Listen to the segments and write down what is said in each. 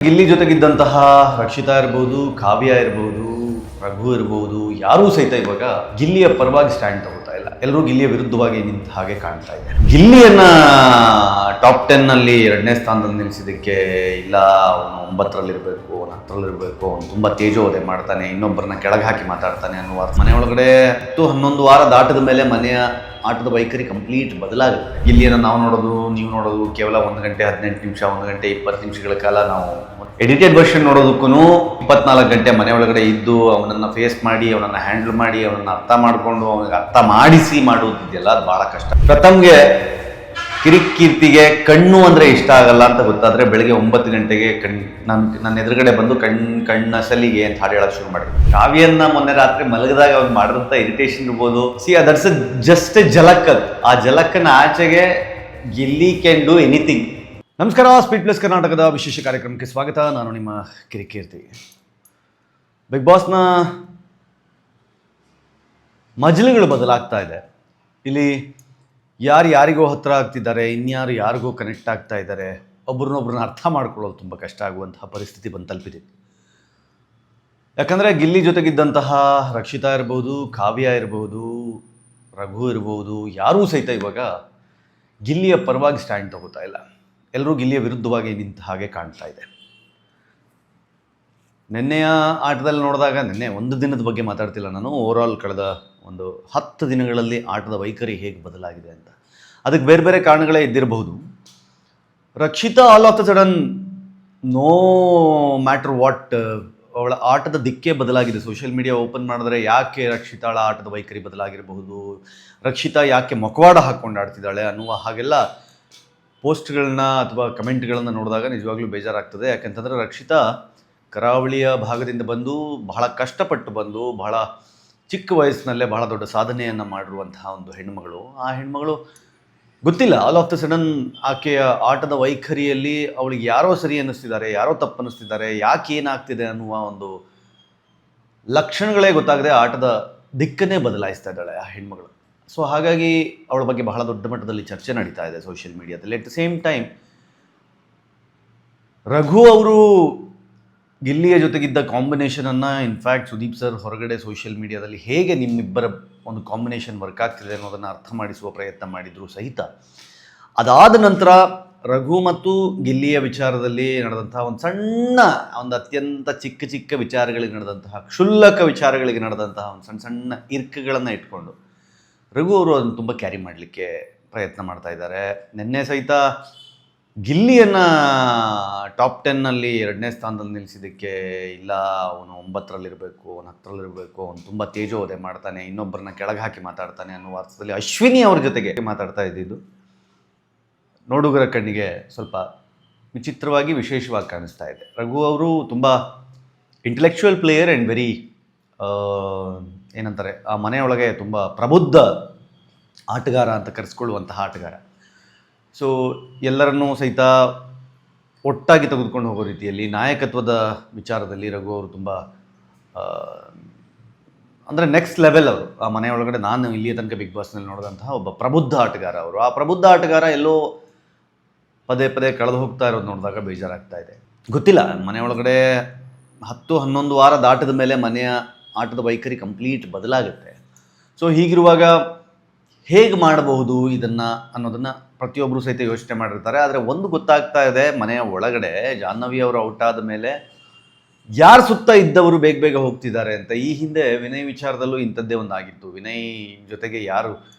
ಗಿಲ್ಲಿ ಜೊತೆಗಿದ್ದಂತಹ ರಕ್ಷಿತಾ ಇರ್ಬೋದು, ಕಾವ್ಯ ಇರ್ಬೋದು, ರಘು ಇರ್ಬೋದು, ಯಾರೂ ಸಹಿತ ಇವಾಗ ಗಿಲ್ಲಿಯ ಪರವಾಗಿ ಸ್ಟ್ಯಾಂಡ್ ತಗೋತಾ ಇಲ್ಲ. ಎಲ್ಲರೂ ಗಿಲ್ಲಿಯ ವಿರುದ್ಧವಾಗಿ ನಿಂತ ಹಾಗೆ ಕಾಣ್ತಾ ಇದೆ. ಗಿಲ್ಲಿಯನ್ನ ಟಾಪ್ 10 ಅಲ್ಲಿ 2ನೇ ಸ್ಥಾನದಲ್ಲಿ ನಿಲ್ಲಿಸಿದ್ದಕ್ಕೆ ಇಲ್ಲ ಅವನು 9ರಲ್ಲಿರಬೇಕು, ಅವನು 10ರಲ್ಲಿರಬೇಕು, ಅವನು ತುಂಬಾ ತೇಜೋವಧೆ ಮಾಡ್ತಾನೆ, ಇನ್ನೊಬ್ಬರನ್ನ ಕೆಳಗೆ ಹಾಕಿ ಮಾತಾಡ್ತಾನೆ ಅನ್ನುವ ಮನೆಯೊಳಗಡೆ 10-11 ವಾರ ದಾಟದ ಮೇಲೆ ಮನೆಯ ಆಟದ ವೈಖರಿ ಕಂಪ್ಲೀಟ್ ಬದಲಾಗುತ್ತೆ. ಗಿಲ್ಲಿಯನ್ನು ನಾವು ನೋಡೋದು, ನೀವು ನೋಡೋದು ಕೇವಲ 1 ಗಂಟೆ 18 ನಿಮಿಷ, 1 ಗಂಟೆ 20 ನಿಮಿಷಗಳ ಕಾಲ ನಾವು ಎಡಿಟೆಡ್ ವರ್ಷನ್ ನೋಡೋದಕ್ಕೂ 24 ಗಂಟೆ ಮನೆ ಒಳಗಡೆ ಇದ್ದು ಅವನನ್ನು ಫೇಸ್ ಮಾಡಿ, ಅವನನ್ನು ಹ್ಯಾಂಡಲ್ ಮಾಡಿ, ಅವನನ್ನು ಅರ್ಥ ಮಾಡಿಕೊಂಡು, ಅವನಿಗೆ ಅರ್ಥ ಮಾಡಿಸಿ ಮಾಡೋದಿದೆಯಲ್ಲ, ಅದು ಭಾಳ ಕಷ್ಟ. ಪ್ರಥಮ್ಗೆ ಕಿರಿಕೀರ್ತಿಗೆ ಕಣ್ಣು ಅಂದರೆ ಇಷ್ಟ ಆಗಲ್ಲ ಅಂತ ಗೊತ್ತಾದರೆ ಬೆಳಗ್ಗೆ 9 ಗಂಟೆಗೆ ನನ್ನ ಎದುರುಗಡೆ ಬಂದು ಕಣ್ಣಸಲಿಗೆ ಅಂತ ಹಾಡು ಹೇಳೋಕೆ ಶುರು ಮಾಡಿದ್ರು. ಕಾವ್ಯನ್ನ ಮೊನ್ನೆ ರಾತ್ರಿ ಮಲಗಿದಾಗ ಅವ್ನು ಮಾಡಿದಂಥ ಇರಿಟೇಷನ್ ಇರ್ಬೋದು, ದಟ್ಸ್ ಜಸ್ಟ್ ಜಲಕ್. ಆ ಜಲಕ್ಕನ್ನ ಆಚೆಗೆ ಗಿಲ್ಲಿ ಕ್ಯಾನ್ ಡೂ ಎನಿಥಿಂಗ್. ನಮಸ್ಕಾರ, ಸ್ಪೀಡ್ ಪ್ಲಸ್ ಕರ್ನಾಟಕದ ವಿಶೇಷ ಕಾರ್ಯಕ್ರಮಕ್ಕೆ ಸ್ವಾಗತ. ನಾನು ನಿಮ್ಮ ಕಿರಿಕೀರ್ತಿ. ಬಿಗ್ ಬಾಸ್ನ ಮಜಲುಗಳು ಬದಲಾಗ್ತಾ ಇದೆ. ಇಲ್ಲಿ ಯಾರಿಗೋ ಹತ್ರ ಆಗ್ತಿದ್ದಾರೆ, ಇನ್ಯಾರು ಯಾರಿಗೋ ಕನೆಕ್ಟ್ ಆಗ್ತಾ ಇದ್ದಾರೆ. ಒಬ್ರನ್ನೊಬ್ರನ್ನ ಅರ್ಥ ಮಾಡ್ಕೊಳ್ಳೋದು ತುಂಬ ಕಷ್ಟ ಆಗುವಂತಹ ಪರಿಸ್ಥಿತಿ ಬಂದು ತಲುಪಿದೆ. ಯಾಕಂದರೆ ಗಿಲ್ಲಿ ಜೊತೆಗಿದ್ದಂತಹ ರಕ್ಷಿತಾ ಇರ್ಬೋದು, ಕಾವ್ಯ ಇರ್ಬೋದು, ರಘು ಇರ್ಬೋದು, ಯಾರೂ ಸಹಿತ ಇವಾಗ ಗಿಲ್ಲಿಯ ಪರವಾಗಿ ಸ್ಟ್ಯಾಂಡ್ ತಗೋತಾ ಇಲ್ಲ. ಎಲ್ಲರೂ ಗಿಲ್ಲಿಯ ವಿರುದ್ಧವಾಗಿ ನಿಂತ ಹಾಗೆ ಕಾಣ್ತಾ ಇದೆ. ನಿನ್ನೆಯ ಆಟದಲ್ಲಿ ನೋಡಿದಾಗ, ನಿನ್ನೆ ಒಂದು ದಿನದ ಬಗ್ಗೆ ಮಾತಾಡ್ತಿಲ್ಲ ನಾನು, ಓವರಾಲ್ ಕಳೆದ ಒಂದು 10 ದಿನಗಳಲ್ಲಿ ಆಟದ ವೈಖರಿ ಹೇಗೆ ಬದಲಾಗಿದೆ ಅಂತ. ಅದಕ್ಕೆ ಬೇರೆ ಬೇರೆ ಕಾರಣಗಳೇ ಇದ್ದಿರಬಹುದು. Rakshita all of the sudden, no matter what, ಅವಳ ಆಟದ ದಿಕ್ಕೇ ಬದಲಾಗಿದೆ. ಸೋಷಿಯಲ್ ಮೀಡಿಯಾ ಓಪನ್ ಮಾಡಿದ್ರೆ ಯಾಕೆ ರಕ್ಷಿತಾಳ ಆಟದ ವೈಖರಿ ಬದಲಾಗಿರಬಹುದು, ರಕ್ಷಿತಾ ಯಾಕೆ ಮೊಕವಾಡ ಹಾಕ್ಕೊಂಡು ಆಡ್ತಿದ್ದಾಳೆ ಅನ್ನುವ ಹಾಗೆಲ್ಲ ಪೋಸ್ಟ್ಗಳನ್ನ ಅಥವಾ ಕಮೆಂಟ್ಗಳನ್ನು ನೋಡಿದಾಗ ನಿಜವಾಗ್ಲೂ ಬೇಜಾರಾಗ್ತದೆ. ಯಾಕೆಂತಂದರೆ ರಕ್ಷಿತಾ ಕರಾವಳಿಯ ಭಾಗದಿಂದ ಬಂದು, ಬಹಳ ಕಷ್ಟಪಟ್ಟು ಬಂದು, ಬಹಳ ಚಿಕ್ಕ ವಯಸ್ಸಿನಲ್ಲೇ ಬಹಳ ದೊಡ್ಡ ಸಾಧನೆಯನ್ನು ಮಾಡಿರುವಂತಹ ಒಂದು ಹೆಣ್ಣುಮಗಳು. ಆ ಹೆಣ್ಮಗಳು ಗೊತ್ತಿಲ್ಲ, ಆಲ್ ಆಫ್ ದ ಸಡನ್ ಆಕೆಯ ಆಟದ ವೈಖರಿಯಲ್ಲಿ ಅವಳಿಗೆ ಯಾರೋ ಸರಿ ಅನ್ನಿಸ್ತಿದ್ದಾರೆ, ಯಾರೋ ತಪ್ಪು ಅನ್ನಿಸ್ತಿದ್ದಾರೆ, ಯಾಕೆ ಏನಾಗ್ತಿದೆ ಅನ್ನುವ ಒಂದು ಲಕ್ಷಣಗಳೇ ಗೊತ್ತಾಗದೆ ಆಟದ ದಿಕ್ಕನ್ನೇ ಬದಲಾಯಿಸ್ತಾ ಇದ್ದಾಳೆ ಆ ಹೆಣ್ಮಗಳು. ಸೊ ಹಾಗಾಗಿ ಅವಳ ಬಗ್ಗೆ ಬಹಳ ದೊಡ್ಡ ಮಟ್ಟದಲ್ಲಿ ಚರ್ಚೆ ನಡೀತಾ ಇದೆ ಸೋಷಿಯಲ್ ಮೀಡಿಯಾದಲ್ಲಿ. At the same time Raghu ಅವರು ಗಿಲ್ಲಿಯ ಜೊತೆಗಿದ್ದ ಕಾಂಬಿನೇಷನನ್ನು, ಇನ್ಫ್ಯಾಕ್ಟ್ ಸುದೀಪ್ ಸರ್ ಹೊರಗಡೆ ಸೋಷಿಯಲ್ ಮೀಡಿಯಾದಲ್ಲಿ ಹೇಗೆ ನಿಮ್ಮಿಬ್ಬರ ಒಂದು ಕಾಂಬಿನೇಷನ್ ವರ್ಕ್ ಆಗ್ತಿದೆ ಅನ್ನೋದನ್ನು ಅರ್ಥ ಮಾಡಿಸುವ ಪ್ರಯತ್ನ ಮಾಡಿದ್ರು ಸಹಿತ, ಅದಾದ ನಂತರ ರಘು ಮತ್ತು ಗಿಲ್ಲಿಯ ವಿಚಾರದಲ್ಲಿ ನಡೆದಂತಹ ಒಂದು ಅತ್ಯಂತ ಚಿಕ್ಕ ವಿಚಾರಗಳಿಗೆ ನಡೆದಂತಹ, ಕ್ಷುಲ್ಲಕ ವಿಚಾರಗಳಿಗೆ ನಡೆದಂತಹ ಒಂದು ಸಣ್ಣ ಇರ್ಕುಗಳನ್ನು ಇಟ್ಕೊಂಡು ರಘು ಅವರು ಅದನ್ನು ತುಂಬ ಕ್ಯಾರಿ ಮಾಡಲಿಕ್ಕೆ ಪ್ರಯತ್ನ ಮಾಡ್ತಾ ಇದ್ದಾರೆ. ನಿನ್ನೆ ಸಹಿತ ಗಿಲ್ಲಿಯನ್ನು ಟಾಪ್ 10 ಅಲ್ಲಿ 2ನೇ ಸ್ಥಾನದಲ್ಲಿ ನಿಲ್ಲಿಸಿದ್ದಕ್ಕೆ ಇಲ್ಲ ಅವನು 9ರಲ್ಲಿರಬೇಕು, ಅವನು 10ರಲ್ಲಿರಬೇಕು, ಅವನು ತುಂಬ ತೇಜೋವಧೆ ಮಾಡ್ತಾನೆ, ಇನ್ನೊಬ್ಬರನ್ನ ಕೆಳಗೆ ಹಾಕಿ ಮಾತಾಡ್ತಾನೆ ಅನ್ನುವ ಅರ್ಥದಲ್ಲಿ ಅಶ್ವಿನಿ ಅವ್ರ ಜೊತೆಗೆ ಮಾತಾಡ್ತಾ ಇದ್ದಿದ್ದು ನೋಡುಗರ ಕಣ್ಣಿಗೆ ಸ್ವಲ್ಪ ವಿಚಿತ್ರವಾಗಿ, ವಿಶೇಷವಾಗಿ ಕಾಣಿಸ್ತಾ ಇದೆ. ರಘು ಅವರು ತುಂಬ ಇಂಟೆಲೆಕ್ಚುಯಲ್ ಪ್ಲೇಯರ್ ಆ್ಯಂಡ್ ವೆರಿ ಏನಂತಾರೆ, ಆ ಮನೆಯೊಳಗೆ ತುಂಬ ಪ್ರಬುದ್ಧ ಆಟಗಾರ ಅಂತ ಕರೆಸ್ಕೊಳ್ಳುವಂತಹ ಆಟಗಾರ. ಸೊ ಎಲ್ಲರನ್ನೂ ಸಹಿತ ಒಟ್ಟಾಗಿ ತೆಗೆದುಕೊಂಡು ಹೋಗೋ ರೀತಿಯಲ್ಲಿ ನಾಯಕತ್ವದ ವಿಚಾರದಲ್ಲಿ ರಘು ಅವರು ತುಂಬ ಅಂದರೆ ನೆಕ್ಸ್ಟ್ ಲೆವೆಲ್ ಅವರು ಆ ಮನೆಯೊಳಗಡೆ. ನಾನು ಇಲ್ಲಿಯ ತನಕ ಬಿಗ್ ಬಾಸ್ನಲ್ಲಿ ನೋಡಿದಂತಹ ಒಬ್ಬ ಪ್ರಬುದ್ಧ ಆಟಗಾರ ಅವರು. ಆ ಪ್ರಬುದ್ಧ ಆಟಗಾರ ಎಲ್ಲೋ ಪದೇ ಕಳೆದು ಹೋಗ್ತಾ ಇರೋದು ನೋಡಿದಾಗ ಬೇಜಾರಾಗ್ತಾ ಇದೆ. ಗೊತ್ತಿಲ್ಲ, ಮನೆಯೊಳಗಡೆ 10-11 ವಾರ ದಾಟದ ಮೇಲೆ ಮನೆಯ ಆಟದ ವೈಖರಿ ಕಂಪ್ಲೀಟ್ ಬದಲಾಗುತ್ತೆ. ಸೊ ಹೀಗಿರುವಾಗ ಹೇಗೆ ಮಾಡಬಹುದು ಇದನ್ನು ಅನ್ನೋದನ್ನು ಪ್ರತಿಯೊಬ್ಬರು ಸಹಿತ ಯೋಚನೆ ಮಾಡಿರ್ತಾರೆ. ಆದರೆ ಒಂದು ಗೊತ್ತಾಗ್ತಾ ಇದೆ, ಮನೆಯ ಒಳಗಡೆ ಜಾಹ್ನವಿ ಅವರು ಔಟ್ ಆದ ಮೇಲೆ ಯಾರು ಸುತ್ತ ಇದ್ದವರು ಬೇಗ ಹೋಗ್ತಿದ್ದಾರೆ ಅಂತ. ಈ ಹಿಂದೆ ವಿನಯ್ ವಿಚಾರದಲ್ಲೂ ಇಂಥದ್ದೇ ಒಂದಾಗಿತ್ತು. ವಿನಯ್ ಜೊತೆಗೆ ಯಾರು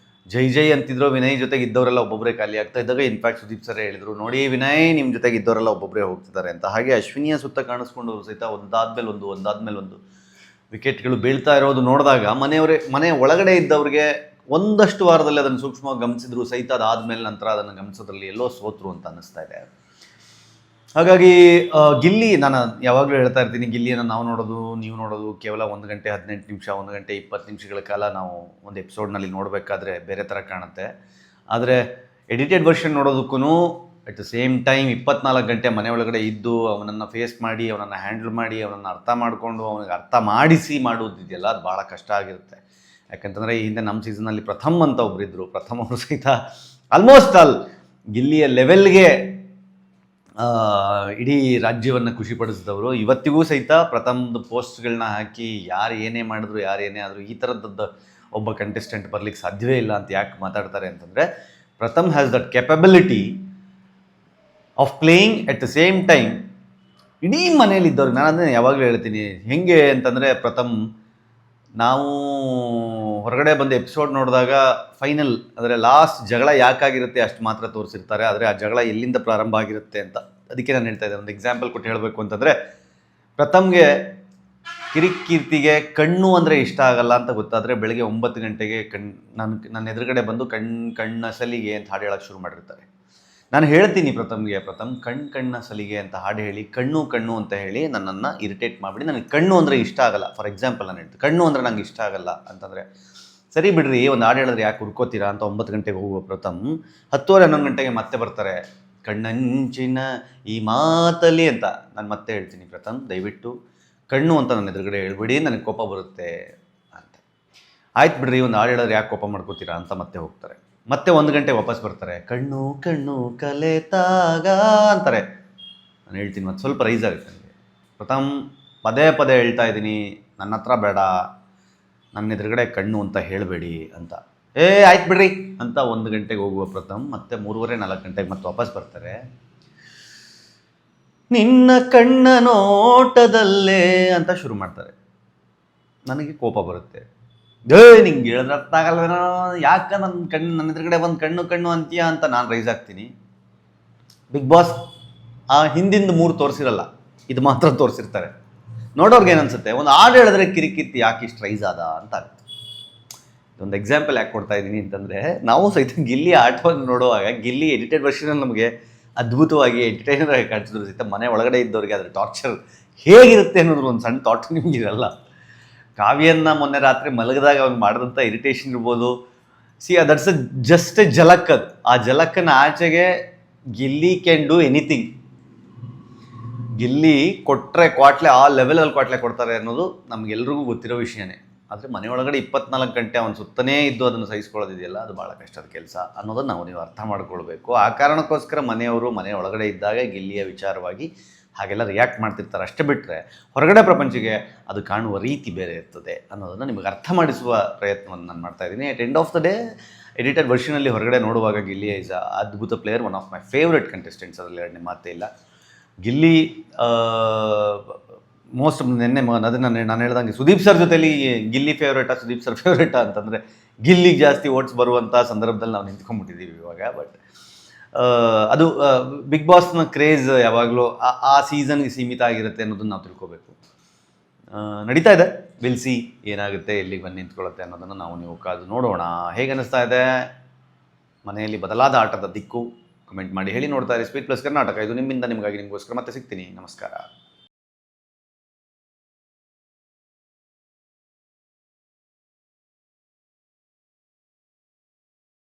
ಜೈ ಅಂತಿದ್ರು, ವಿನಯ್ ಜೊತೆಗೆ ಇದ್ದವರೆಲ್ಲ ಒಬ್ಬೊಬ್ಬರೇ ಖಾಲಿ ಆಗ್ತಾ ಇದ್ದಾಗ ಇನ್ಫ್ಯಾಕ್ಟ್ ಸುದೀಪ್ ಸರ್ ಹೇಳಿದರು, ನೋಡಿ ವಿನಯ್ ನಿಮ್ಮ ಜೊತೆಗೆ ಇದ್ದವರೆಲ್ಲ ಒಬ್ಬೊಬ್ಬರೇ ಹೋಗ್ತಿದ್ದಾರೆ ಅಂತ. ಹಾಗೆ ಅಶ್ವಿನಿಯ ಸುತ್ತ ಕಾಣಿಸ್ಕೊಂಡವರು ಸಹಿತ ಒಂದಾದ್ಮೇಲೆ ಒಂದು ವಿಕೆಟ್ಗಳು ಬೀಳ್ತಾ ಇರೋದು ನೋಡಿದಾಗ ಮನೆಯ ಒಳಗಡೆ ಇದ್ದವ್ರಿಗೆ ಒಂದಷ್ಟು ವಾರದಲ್ಲಿ ಅದನ್ನು ಸೂಕ್ಷ್ಮವಾಗಿ ಗಮನಿಸಿದ್ರು ಸಹಿತ ಅದಾದಮೇಲೆ ನಂತರ ಅದನ್ನು ಗಮನಿಸೋದ್ರಲ್ಲಿ ಎಲ್ಲೋ ಸೋತರು ಅಂತ ಅನ್ನಿಸ್ತಾ ಇದೆ. ಹಾಗಾಗಿ ಗಿಲ್ಲಿ, ನಾನು ಯಾವಾಗಲೂ ಹೇಳ್ತಾ ಇರ್ತೀನಿ, ಗಿಲ್ಲಿಯನ್ನು ನಾವು ನೋಡೋದು, ನೀವು ನೋಡೋದು ಕೇವಲ 1 ಗಂಟೆ 18 ನಿಮಿಷ, 1 ಗಂಟೆ 20 ನಿಮಿಷಗಳ ಕಾಲ ನಾವು ಒಂದು ಎಪಿಸೋಡ್ನಲ್ಲಿ ನೋಡಬೇಕಾದ್ರೆ ಬೇರೆ ಥರ ಕಾಣುತ್ತೆ. ಆದರೆ ಎಡಿಟೆಡ್ ವರ್ಷನ್ ನೋಡೋದಕ್ಕೂ ಅಟ್ ದ ಸೇಮ್ ಟೈಮ್ 24 ಗಂಟೆ ಮನೆ ಒಳಗಡೆ ಇದ್ದು ಅವನನ್ನು ಫೇಸ್ ಮಾಡಿ, ಅವನನ್ನು ಹ್ಯಾಂಡಲ್ ಮಾಡಿ, ಅವನನ್ನು ಅರ್ಥ ಮಾಡಿಕೊಂಡು, ಅವನಿಗೆ ಅರ್ಥ ಮಾಡಿಸಿ ಮಾಡೋದಿದೆಯಲ್ಲ, ಅದು ಭಾಳ ಕಷ್ಟ ಆಗಿರುತ್ತೆ. ಯಾಕಂತಂದರೆ ಈ ಹಿಂದೆ ನಮ್ಮ ಸೀಸನಲ್ಲಿ ಪ್ರಥಮ್ ಅಂತ ಒಬ್ಬರಿದ್ದರು. ಪ್ರಥಮ್ ಅವರು ಸಹಿತ ಆಲ್ಮೋಸ್ಟ್ ಗಿಲ್ಲಿಯ ಲೆವೆಲ್ಗೆ ಇಡೀ ರಾಜ್ಯವನ್ನು ಖುಷಿಪಡಿಸಿದವರು. ಇವತ್ತಿಗೂ ಸಹಿತ ಪ್ರಥಮದ ಪೋಸ್ಟ್ಗಳನ್ನ ಹಾಕಿ ಯಾರು ಏನೇ ಮಾಡಿದ್ರು, ಯಾರು ಏನೇ ಆದರೂ ಈ ಥರದ್ದು ಒಬ್ಬ ಕಂಟೆಸ್ಟೆಂಟ್ ಬರಲಿಕ್ಕೆ ಸಾಧ್ಯವೇ ಇಲ್ಲ ಅಂತ ಯಾಕೆ ಮಾತಾಡ್ತಾರೆ ಅಂತಂದರೆ, Pratham has that capability of playing at the same time ಇಡೀ ಮನೇಲಿದ್ದವ್ರಿಗೆ. ನಾನು ಅದನ್ನೇ ಯಾವಾಗಲೂ ಹೇಳ್ತೀನಿ, ಹೆಂಗೆ ಅಂತಂದರೆ, ಪ್ರಥಮ್ ನಾವು ಹೊರಗಡೆ ಬಂದು ಎಪಿಸೋಡ್ ನೋಡಿದಾಗ ಫೈನಲ್ ಅಂದರೆ ಲಾಸ್ಟ್ ಜಗಳ ಯಾಕಾಗಿರುತ್ತೆ ಅಷ್ಟು ಮಾತ್ರ ತೋರಿಸಿರ್ತಾರೆ. ಆದರೆ ಆ ಜಗಳ ಎಲ್ಲಿಂದ ಪ್ರಾರಂಭ ಆಗಿರುತ್ತೆ ಅಂತ ಅದಕ್ಕೆ ನಾನು ಹೇಳ್ತಾ ಇದ್ದೆ. ಒಂದು ಎಕ್ಸಾಂಪಲ್ ಕೊಟ್ಟು ಹೇಳಬೇಕು ಅಂತಂದರೆ, ಪ್ರಥಮ್ಗೆ ಕಿರಿಕೀರ್ತಿಗೆ ಕಣ್ಣು ಅಂದರೆ ಇಷ್ಟ ಆಗಲ್ಲ ಅಂತ ಗೊತ್ತಾದರೆ ಬೆಳಗ್ಗೆ 9 ಗಂಟೆಗೆ ನನ್ನ ಎದುರುಗಡೆ ಬಂದು ಕಣ್ಣ ಸಲಿಗೆ ಅಂತ ಹಾಡು ಹೇಳೋಕ್ಕೆ ಶುರು ಮಾಡಿರ್ತಾರೆ. ನಾನು ಹೇಳ್ತೀನಿ ಪ್ರಥಮ್ಗೆ, ಪ್ರಥಮ್ ಕಣ್ಣ ಸಲಿಗೆ ಅಂತ ಹಾಡು ಹೇಳಿ ಕಣ್ಣು ಅಂತ ಹೇಳಿ ನನ್ನನ್ನು ಇರಿಟೇಟ್ ಮಾಡಿಬಿಡಿ. ನನಗೆ ಕಣ್ಣು ಅಂದರೆ ಇಷ್ಟ ಆಗಲ್ಲ. ಫಾರ್ ಎಕ್ಸಾಂಪಲ್ ನಾನು ಹೇಳ್ತೀನಿ, ಕಣ್ಣು ಅಂದರೆ ನಂಗೆ ಇಷ್ಟ ಆಗಲ್ಲ ಅಂತಂದರೆ, ಸರಿ ಬಿಡ್ರಿ ಒಂದು ಹಾಡು ಹೇಳಿದ್ರೆ ಯಾಕೆ ಹುಡ್ಕೋತೀರಾ ಅಂತ 9 ಗಂಟೆಗೆ ಹೋಗುವ ಪ್ರಥಮ್ 10:30 11 ಗಂಟೆಗೆ ಮತ್ತೆ ಬರ್ತಾರೆ, ಕಣ್ಣಂಚಿನ ಈ ಮಾತಲ್ಲಿ ಅಂತ. ನಾನು ಮತ್ತೆ ಹೇಳ್ತೀನಿ, ಪ್ರಥಮ್ ದಯವಿಟ್ಟು ಕಣ್ಣು ಅಂತ ನನ್ನ ಎದುರುಗಡೆ ಹೇಳ್ಬಿಡಿ, ನನಗೆ ಕೋಪ ಬರುತ್ತೆ ಅಂತ. ಆಯ್ತು ಬಿಡ್ರಿ ಒಂದು ಹಾಡು ಹೇಳಿದ್ರೆ ಯಾಕೆ ಕೋಪ ಮಾಡ್ಕೋತೀರಾ ಅಂತ ಮತ್ತೆ ಹೋಗ್ತಾರೆ. ಮತ್ತೆ 1 ಗಂಟೆ ವಾಪಸ್ ಬರ್ತಾರೆ, ಕಣ್ಣು ಕಲೆತಾಗ ಅಂತಾರೆ. ನಾನು ಹೇಳ್ತೀನಿ ಮತ್ತೆ ಸ್ವಲ್ಪ ರೈಸ್ ಆಗುತ್ತೆ ನನಗೆ. ಪ್ರಥಮ್ ಪದೇ ಹೇಳ್ತಾ ಇದ್ದೀನಿ, ನನ್ನ ಹತ್ರ ಬೇಡ, ನನ್ನ ಎದುರುಗಡೆ ಕಣ್ಣು ಅಂತ ಹೇಳಬೇಡಿ ಅಂತ. ಆಯ್ತು ಬಿಡ್ರಿ ಅಂತ 1 ಗಂಟೆಗೆ ಹೋಗುವ ಪ್ರಥಮ್ ಮತ್ತೆ 3:30 4 ಗಂಟೆಗೆ ಮತ್ತೆ ವಾಪಸ್ ಬರ್ತಾರೆ. ನಿನ್ನ ಕಣ್ಣ ನೋಟದಲ್ಲೇ ಅಂತ ಶುರು ಮಾಡ್ತಾರೆ. ನನಗೆ ಕೋಪ ಬರುತ್ತೆ. ನಿಂಗೆ ಹೇಳಿದ್ರೆ ಅರ್ಥ ಆಗಲ್ವೇನೋ, ಯಾಕೆ ನನ್ನ ಎದುರುಗಡೆ ಒಂದು ಕಣ್ಣು ಅಂತೀಯ ಅಂತ ನಾನು ರೈಸ್ ಆಗ್ತೀನಿ. ಬಿಗ್ ಬಾಸ್ ಆ ಹಿಂದಿಂದು 3 ತೋರಿಸಿರಲ್ಲ, ಇದು ಮಾತ್ರ ತೋರಿಸಿರ್ತಾರೆ. ನೋಡೋರ್ಗೆ ಏನನ್ಸುತ್ತೆ, ಒಂದು ಹಾಡು ಹೇಳಿದ್ರೆ ಕಿರಿಕಿರ್ತಿ ಯಾಕೆ ಇಷ್ಟು ರೈಸ್ ಆದ ಅಂತ ಆಗುತ್ತೆ. ಇದೊಂದು ಎಕ್ಸಾಂಪಲ್ ಯಾಕೆ ಕೊಡ್ತಾ ಇದ್ದೀನಿ ಅಂತಂದರೆ, ನಾವು ಸಹಿತ ಗಿಲ್ಲಿ ಆಟವನ್ನು ನೋಡುವಾಗ ಗಿಲ್ಲಿ ಎಡಿಟೆಡ್ ವರ್ಷನಲ್ಲಿ ನಮಗೆ ಅದ್ಭುತವಾಗಿ ಎಂಟರ್ಟೈನರ್ ಆಗಿ ಕಾಣಿಸಿದ್ರು ಸಹಿತ ಮನೆ ಒಳಗಡೆ ಇದ್ದವ್ರಿಗೆ ಅದರ ಟಾರ್ಚರ್ ಹೇಗಿರುತ್ತೆ ಅನ್ನೋದ್ರ ಒಂದು ಸಣ್ಣ ಥಾಟ್ ನಿಮಗಿರಲ್ಲ. ಕಾವ್ಯನ್ನ ಮೊನ್ನೆ ರಾತ್ರಿ ಮಲಗಿದಾಗ ಅವ್ನು ಮಾಡಿದಂಥ ಇರಿಟೇಷನ್ ಇರ್ಬೋದು. ದಟ್ಸ್ ಜಸ್ಟ್ ಎ ಝಲಕ್. ಅದು ಆ ಝಲಕ್ಕನ್ನ ಆಚೆಗೆ Gilli can do anything. Gilli ಕೊಟ್ಟರೆ ಕ್ವಾಟ್ಲೆ ಆ ಲೆವೆಲಲ್ಲಿ ಕ್ವಾಟ್ಲೆ ಕೊಡ್ತಾರೆ ಅನ್ನೋದು ನಮಗೆಲ್ರಿಗೂ ಗೊತ್ತಿರೋ ವಿಷಯನೇ. ಆದರೆ ಮನೆಯೊಳಗಡೆ 24 ಗಂಟೆ ಅವನು ಸುತ್ತನೇ ಇದ್ದು ಅದನ್ನು ಸಹಿಸ್ಕೊಳ್ಳೋದಿದೆಯಲ್ಲ, ಅದು ಭಾಳ ಕಷ್ಟದ ಕೆಲಸ ಅನ್ನೋದನ್ನು ನೀವು ಅರ್ಥ ಮಾಡ್ಕೊಳ್ಬೇಕು. ಆ ಕಾರಣಕ್ಕೋಸ್ಕರ ಮನೆಯವರು ಮನೆ ಒಳಗಡೆ ಇದ್ದಾಗ ಗಿಲ್ಲಿಯ ವಿಚಾರವಾಗಿ ಹಾಗೆಲ್ಲ ರಿಯಾಕ್ಟ್ ಮಾಡ್ತಿರ್ತಾರೆ. ಅಷ್ಟೇ ಬಿಟ್ಟರೆ ಹೊರಗಡೆ ಪ್ರಪಂಚಕ್ಕೆ ಅದು ಕಾಣುವ ರೀತಿ ಬೇರೆ ಇರ್ತದೆ ಅನ್ನೋದನ್ನು ನಿಮಗೆ ಅರ್ಥ ಮಾಡಿಸುವ ಪ್ರಯತ್ನವನ್ನು ನಾನು ಮಾಡ್ತಾಯಿದ್ದೀನಿ. At end of the day edited ವರ್ಷನಲ್ಲಿ ಹೊರಗಡೆ ನೋಡುವಾಗ ಗಿಲ್ಲಿ ಈಸ್ ಅ ಅದ್ಭುತ player, one of my favourite contestants. ಅದರಲ್ಲಿ ಎರಡನೇ ಮಾತೇ ಇಲ್ಲ. ಗಿಲ್ಲಿ ಮೋಸ್ಟ್ ಅದನ್ನು ನಾನು ಹೇಳ್ದಂಗೆ ಸುದೀಪ್ ಸರ್ ಜೊತೆಲಿ ಗಿಲ್ಲಿ ಫೇವ್ರೇಟಾ ಸುದೀಪ್ ಸರ್ ಫೇವ್ರೇಟಾ ಅಂತಂದರೆ ಗಿಲ್ಲಿಗೆ ಜಾಸ್ತಿ ಓಟ್ಸ್ ಬರುವಂಥ ಸಂದರ್ಭದಲ್ಲಿ ನಾವು ನಿಂತ್ಕೊಂಡ್ಬಿಟ್ಟಿದ್ದೀವಿ ಇವಾಗ. ಬಟ್ ಅದು ಬಿಗ್ ಬಾಸ್ನ ಕ್ರೇಜ್ ಯಾವಾಗಲೂ ಆ ಸೀಸನ್ಗೆ ಸೀಮಿತ ಆಗಿರುತ್ತೆ ಅನ್ನೋದನ್ನು ನಾವು ತಿಳ್ಕೊಬೇಕು. ನಡೀತಾ ಇದೆ, ವಿಲ್ ಸಿ ಏನಾಗುತ್ತೆ, ಎಲ್ಲಿಗೆ ಬಂದು ನಿಂತ್ಕೊಳ್ಳುತ್ತೆ ಅನ್ನೋದನ್ನು ನೀವು ಕಾದು ನೋಡೋಣ. ಹೇಗೆ ಅನ್ನಿಸ್ತಾ ಇದೆ ಮನೆಯಲ್ಲಿ ಬದಲಾದ ಆಟದ ದಿಕ್ಕು? ಕಮೆಂಟ್ ಮಾಡಿ ಹೇಳಿ. ನೋಡ್ತಾ ಇರಿ ಸ್ಪೀಡ್ ಪ್ಲಸ್ ಕರ್ನಾಟಕ. ಇದು ನಿಮ್ಮಿಂದ ನಿಮಗಾಗಿ, ನಿಮಗೋಸ್ಕರ. ಮತ್ತೆ ಸಿಗ್ತೀನಿ. ನಮಸ್ಕಾರ.